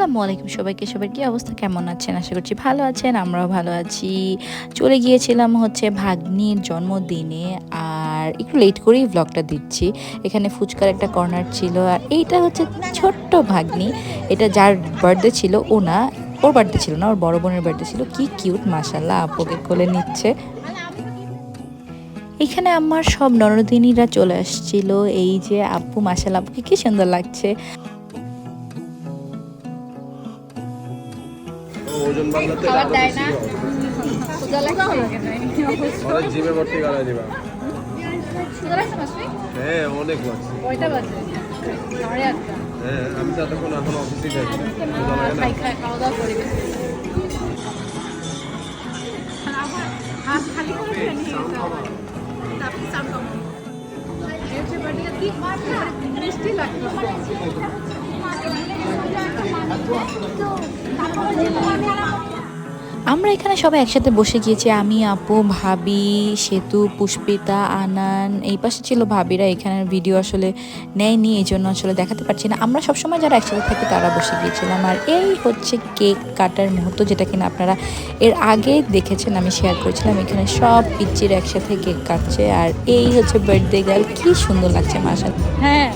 আসসালামু আলাইকুম সবাইকে। সবার কি অবস্থা, কেমন আছেন? আশা করছি ভালো আছেন, আমরাও ভালো আছি। চলে গিয়েছিলাম হচ্ছে ভাগ্নির জন্মদিনে, আর একটু লেট করেই ব্লগটা দিচ্ছি। এখানে ফুচকার একটা কর্নার ছিল, আর এইটা হচ্ছে ছোট্ট ভাগ্নি। এটা যার বার্থডে ছিল ও না, ওর বার্থডে ছিল না, ওর বড় বোনের বার্থডে ছিল। কি কিউট মাশাআল্লাহ, আপুকে কোলে নিচ্ছে। এখানে আমার সব ননদিনীরা চলে আসছিল। এই যে আপু, মাশাআল্লাহ আপুকে কি সুন্দর লাগছে। ওজন বাড়াতে খাবার দেয় না। ক্ষুধা লাগছে জিমে ভর্তি করা দিবা। ক্ষুধা লাগছে মাসি? হ্যাঁ অনেক লাগছে। কয়টা বাজে? 8:30। হ্যাঁ আমি তো এতক্ষণ এখন অফিসে যাচ্ছি। ক্ষুধা লাগে না? খাওয়া দাওয়া করে গেছি। হাত খালি করে নিয়ে গেছে আমার। আপনি সাম কম। এসে বাড়িতে কি মিষ্টি লাগতো। আমরা এখানে সবাই একসাথে বসে গিয়েছি, আমি, আপু, ভাবি, সেতু, পুষ্পিতা, আনান। এই পাশে ছিল ভাবিরা, এখানের ভিডিও আসলে নেয়নি, এই জন্য আসলে দেখাতে পারছি না। আমরা সবসময় যারা একসাথে থাকি তারা বসে গিয়েছিলাম। আর এই হচ্ছে কেক কাটার মুহূর্ত, যেটা কিনা আপনারা এর আগে দেখেছেন, আমি শেয়ার করেছিলাম। এখানে সব পিচ্চির একসাথে কেক কাটছে, আর এই হচ্ছে বার্থডে গার্ল। কি সুন্দর লাগছে মাশাআল্লাহ। হ্যাঁ